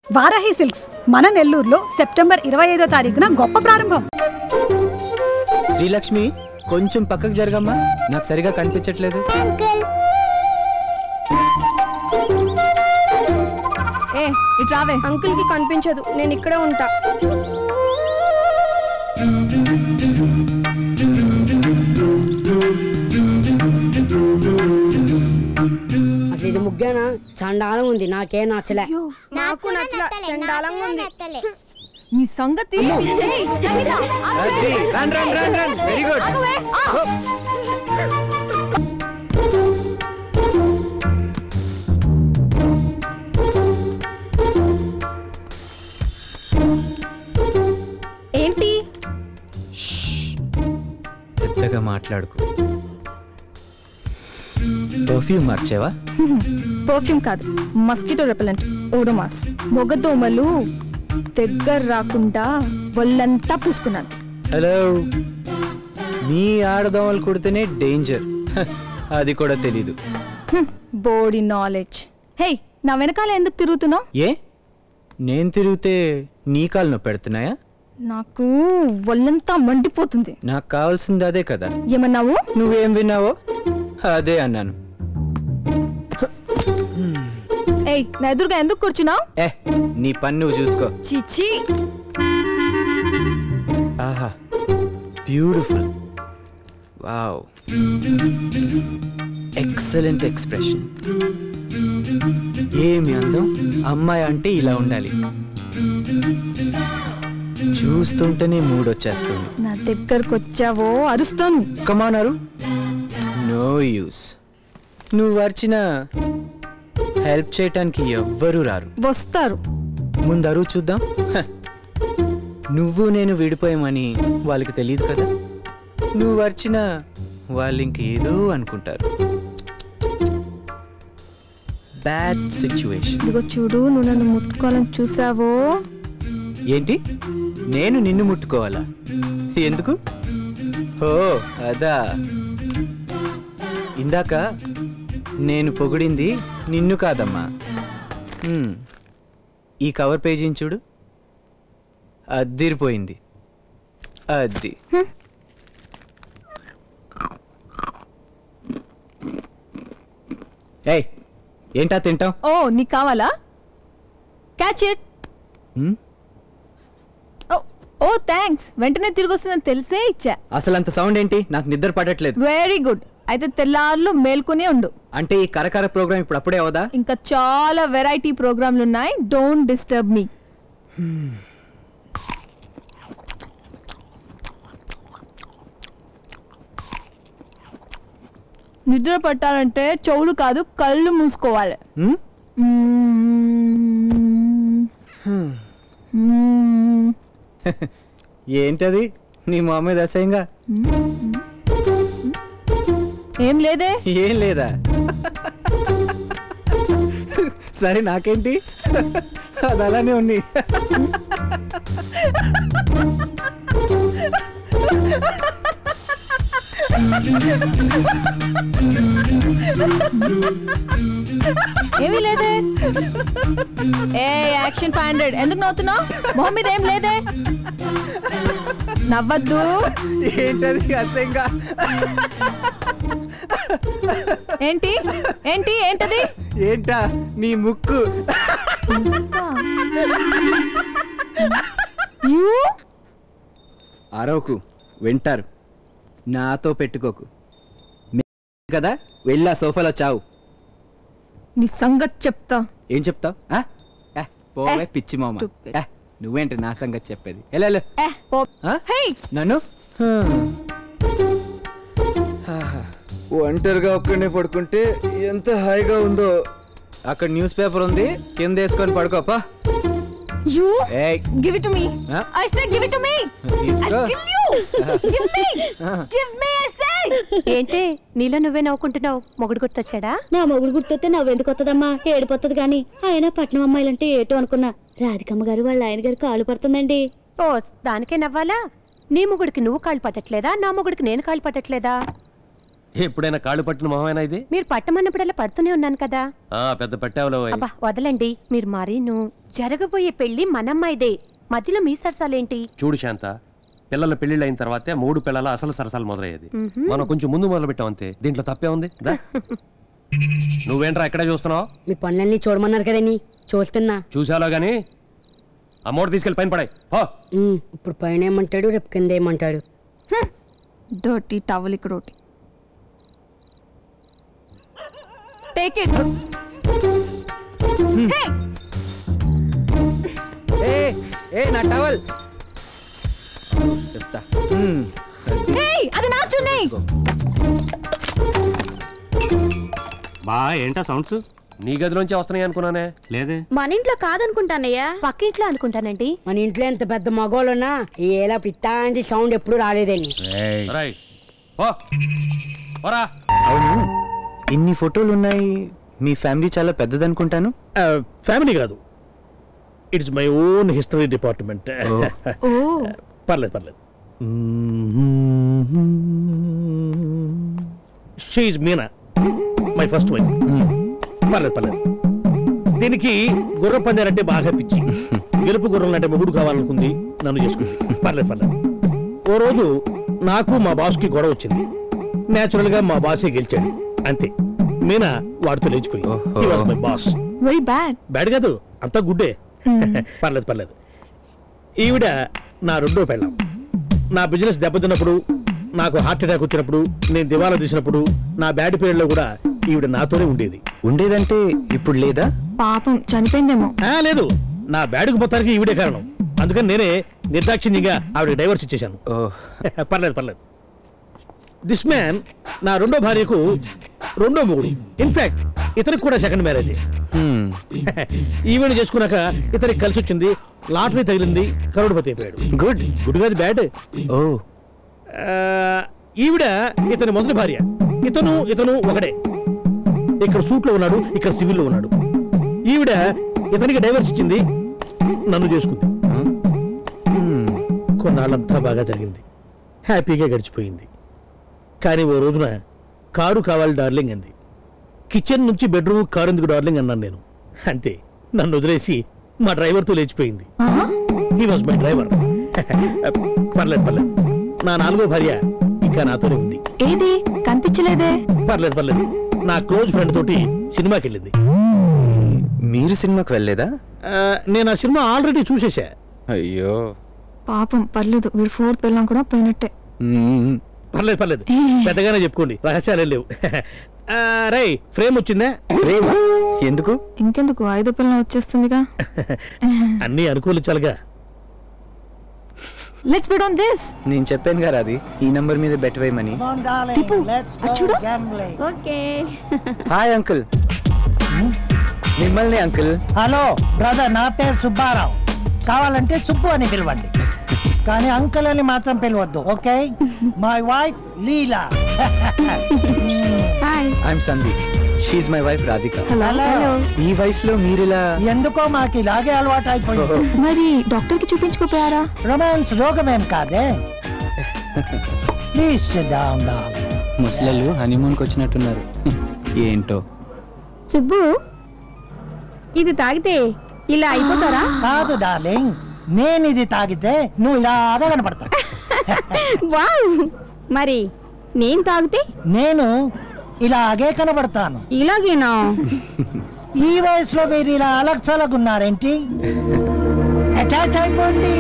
Varahi silks మన నెల్లూరులో September 25వ తారీఖున గొప్ప ప్రారంభం. శ్రీలక్ష్మి కొంచెం పక్కకు జరగమ్మా, నాకు సరిగా కనిపించట్లేదు. ఏ ఇట్రావే. అంకుల్ కి కనిపించదు, నేను ఇక్కడే ఉంటా. అసలు ఇది ముగ్గేనా? చండాలం ఉంది, నాకేం నచ్చలే. నాకు నచ్చలే, చండాలంగా ఉంది. నీ సంగతి వెరీ గుడ్. ఏంటి పెద్దగా మాట్లాడుకో. పర్ఫ్యూమ్ మార్చేవా? పర్ఫ్యూమ్ కాదు, మస్కిటో రెపెలెంట్ ఓడోమాస్. మొగదోమలు దగ్గర రాకుండా ఒళ్ళంతా పూసుకున్నాను. హలో, మీ ఆడదోమలు కుడితేనే డేంజర్, అది కూడా తెలీదు. Body knowledge. హే, నా వెనకాల ఎందుకు తిరుగుతున్నావు? ఏ నేను తిరిగితే నీ కాలు నొప్పి పెడుతున్నాయా? నాకు ఒళ్ళంతా మండిపోతుంది. నాకు కావాల్సింది అదే కదా. ఏమన్నావు? నువ్వేం విన్నావో అదే అన్నాను. ఏయ్, నా ఎదురుగా ఎందుకు కూర్చున్నావు? ఏ నీ పని నువ్వు చూసుకో. చిచి. ఆహా, బ్యూటిఫుల్. Wow, excellent expression. ఏమి అందం. అమ్మాయి అంటే ఇలా ఉండాలి. చూస్తుంటేనే మూడొచ్చేస్తుంది. నా దగ్గరకు వచ్చావో అరుస్తాను. కమానారు, నో యూస్. నువ్వు అరిచినా హెల్ప్ చేయటానికి ఎవ్వరూ రారు. వస్తారు. ముందు అరువు చూద్దాం. నువ్వు నేను విడిపోయామని వాళ్ళకి తెలియదు కదా. నువ్వు అరిచినా వాళ్ళు ఇంకేదో అనుకుంటారు. Bad situation. ఇదిగో చూడు, నువ్వు నన్ను ముట్టుకోవాలని చూసావో. ఏంటి? నేను నిన్ను ముట్టుకోవాలా? ఎందుకు? ఓ అదా. ఇందాక నేను పొగిడింది నిన్ను కాదమ్మా. ఈ కవర్ పేజీని చూడు, అద్దిరిపోయింది. అది ఏయ్, ఏంటా తింటాం? ఓ, నీకు కావాలా? Catch it. ఓ థ్యాంక్స్. వెంటనే తిరిగి వస్తుందని తెలిసే ఇచ్చా. అసలు అంత సౌండ్ ఏంటి? నాకు నిద్ర పడట్లేదు. Very good. అయితే తెల్లార్లు మేల్కొని ఉండు. అంటే ఈ కరకర ప్రోగ్రామ్ ఇప్పుడు అప్పుడే అవదా? ఇంకా చాలా వెరైటీ ప్రోగ్రాంలు ఉన్నాయి. Don't disturb me. నిద్ర పట్టాలంటే చెవులు కాదు, కళ్ళు మూసుకోవాలి. ఏంటది నీ మా మీద అసహ్యంగా? ఏం లేదే. ఏం లేదా? సరే, నాకేంటి, అది అలానే ఉంది. ఏమీ లేదే. ఏ యాక్షన్ 500 ఎందుకు నవ్వుతున్నావు? మొహం మీద ఏం లేదే. నవ్వద్దు. ఏంటది అసహ్యంగా? ఏంటి ఏంటి ఏంటది? ఏంటా నీ ముక్కు? అరవకు, వింటారు. నాతో పెట్టుకోకు కదా. వెళ్ళా సోఫాలో చావు. నీ సంగతి చెప్తా. ఏం చెప్తావు? పోవే పిచ్చి మామ. నువ్వేంటి నా సంగతి చెప్పేది? నన్ను ఒంటరిగా ఒక్కడే పడుకుంటే ఎంత హాయిగా ఉందో. అక్కడ న్యూస్ పేపర్ ఉంది, కింద వేసుకొని పడుకోపా. You give it to me. I said give it to me. I'll kill you. Give me. Give me, I said. ఏంటి నీలో నువ్వే నవ్వుకుంటున్నావు? మొగుడు గుర్తొచ్చాడా? నా మొగుడు గుర్తొస్తే నవ్వెందుకు వస్తుందమ్మా? ఏడిపోతుంది గాని. ఆయన పట్నం అమ్మాయిలంటే ఏటో అనుకున్నా. రాధికమ్మ గారు వాళ్ళ ఆయన గారు కాళ్ళు పడుతుందండి. ఓ, దానికే నవ్వాలా? నీ మొగుడికి నువ్వు కాళ్ళు పట్టట్లేదా? నా మొగుడికి నేను కాళ్ళు పట్టట్లేదా? ఎప్పుడైనా కాళ్ళు పట్టిన మొహమేనా ఇది? మీరు పట్టమన్నప్పుడల్లా పడుతూనే ఉన్నాను కదా. పెద్ద పట్టావులో. అబ్బా వదలండి, మీరు మరీను. జరగబోయే పెళ్లి మనమ్మాయిదే, మధ్యలో మీ సరసాలేంటి? చూడు శాంత, పిల్లల పెళ్లిళ్ళు అయిన తర్వాతే 3 పిల్లల అసలు సరసాలు మొదలయ్యేది. మనం కొంచెం ముందు మొదలు పెట్టాం అంతే, దీంట్లో తప్పే ఉంది. నువ్వేంట్రా ఎక్కడే చూస్తున్నావు? మీ పనులన్నీ చూడమన్నారు కదండి, చూస్తున్నా. చూసాలో గానీ అమౌంట్ తీసుకెళ్ళి పైన పడాయి. ఇప్పుడు పైన ఏమంటాడు, రేపు కింద ఏమంటాడు? డర్టీ టవల్ ఇక్కడ ఒకటి. Take it. నా టవల్ చెప్తా. అది నా చున్నీ. బా ఏంటా సౌండ్స్? నీ గదిలోంచి వస్తున్నాయి అనుకున్నానే. లేదే, మన ఇంట్లో కాదనుకుంటానయ్యా, పక్కింట్లో అనుకుంటానండి. మన ఇంట్లో ఎంత పెద్ద మగోళ్ళున్నా ఏలా పిత్తాంటి సౌండ్ ఎప్పుడు రాలేదండి. అవును, ఇన్ని ఫోటోలు ఉన్నాయి, మీ ఫ్యామిలీ చాలా పెద్దదనుకుంటాను. ఫ్యామిలీ కాదు, it's my own history department. పర్లేదు పర్లేదు. She is Meena, my first wife. పర్లేదు పర్లేదు. దీనికి గుర్ర పందాలంటే బాగా పిచ్చి, గెలుపు గుర్రాలంటే మొగుడు కావాలనుకుంది, నన్ను చేసుకుంది. పర్లేదు పర్లేదు. ఓ రోజు నాకు మా బాస్కి గొడవ వచ్చింది. న్యాచురల్ గా మా బాసే గెలిచాడు, అంతే. మీనా వాడితో లేచిపోయి. He was my boss. Very bad. Bad కాదు, అంతా గుడ్డే. పర్లేదు పర్లేదు. ఈవిడ నా రెండో పెళ్ళాం. నా బిజినెస్ దెబ్బతిన్నప్పుడు, నాకు హార్ట్ అటాక్ వచ్చినప్పుడు, నేను దివాలా తీసినప్పుడు, నా బ్యాడ్ పీరియడ్ లో కూడా ఈవిడ నాతోనే ఉండేది. ఉండేదంటే ఇప్పుడు లేదా? పాపం చనిపోయిందేమో. లేదు, నా బ్యాడ్కి మొత్తానికి ఈవిడే కారణం. అందుకని నేనే నిర్దాక్షిణ్యంగా ఆవిడ డైవర్స్ ఇచ్చేశాను. పర్లేదు పర్లేదు. దిస్ మ్యాన్ నా రెండో భార్యకు రెండో మొగుడు. ఇన్ఫాక్ట్ ఇతనికి కూడా సెకండ్ మ్యారేజ్. ఈవిడ చేసుకున్నాక ఇతనికి కలిసి వచ్చింది, లాటరీ తగిలింది, కరోడ్పతి అయిపోయాడు. గుడ్. గుడ్ కాదు, బ్యాడ్. ఓ, ఈవిడ ఇతని మొదటి భార్య. ఇతను ఒకడే. ఇక్కడ సూట్ లో ఉన్నాడు, ఇక్కడ సివిల్ లో ఉన్నాడు. ఈవిడ ఇతనికి డైవర్స్ ఇచ్చింది, నన్ను చేసుకుంది. కొన్నాళ్ళంతా బాగా జరిగింది, హ్యాపీగా గడిచిపోయింది. కానీ ఓ రోజున కారు కావాలి డార్లింగ్ అంది. కిచెన్ నుంచి బెడ్రూమ్ కారు ఎందుకు డార్లింగ్ అన్నాను నేను. అంతే, నన్ను వదిలేసి మా డ్రైవర్తో లేచిపోయింది. He was my driver. పర్లేదు పర్లేదు. నా నాలుగో భార్య ఇంకా నాతోనే ఉంది. ఏది కనిపించలేదే? పర్లేదు పర్లేదు. నా క్లోజ్ ఫ్రెండ్ తోటి సినిమాకి వెళ్ళింది. మీరు సినిమాకి వెళ్ళలేదా? నేను ఆ సినిమా ఆల్రెడీ చూసేశా. అయ్యో పాపం. పర్లేదు, వీడు 4th పిల్లం కూడా పోయినట్టే. పర్లేదు పర్లేదు, పెద్దగానే చెప్పుకోండి, రహస్యాలే లేవు. రై, ఫ్రేమ్ వచ్చిందా? ఫ్రేమ్ ఎందుకు? ఇంకెందుకు, 5వ పిల్లం వచ్చేస్తుందిగా. అన్నీ అనుకూలించాలిగా. Let's bet on this. నేను చెప్పాను కదా, అది ఈ నంబర్ మీద బెట్ వేయమని. చూడు. ఓకే. Hi uncle. మిమ్మల్ని అంకుల్. హలో బ్రదర్, నా పేరు సుబ్బారావు. కావాలంటే సుబ్బు అని పిలవండి, కానీ అంకుల్ అని మాత్రం పిలవద్దు. Okay? My wife Leela. Hi, I'm Sandeep. She's my wife Radhika. Hello. ఈ వయసులో మీరిలా? ఎందుకో మాకు ఇలాగే అలవాటు అయిపోయింది. మరి డాక్టర్ కి చూపించుకోపోయారా? రొమాన్స్ రోగమేం కాదే. Please SIT down. ముసలలు హనీమూన్కి వచ్చినట్టున్నారు. ఏంటో. సుబ్బు, ఇది తాగితే ఇలా అయిపోతారా? కాదు డార్లింగ్, నేను ఇది తాగితే నువ్వు ఇలాగా కనపడతా. వావ్. మరి నేను తాగితే? నేను ఇలాగే కనబడతాను. ఇలాగేనా? ఈ వయసులో మీరు ఇలా అలక్సలగున్నారేంటి? అటాచ్ అయిపోండి.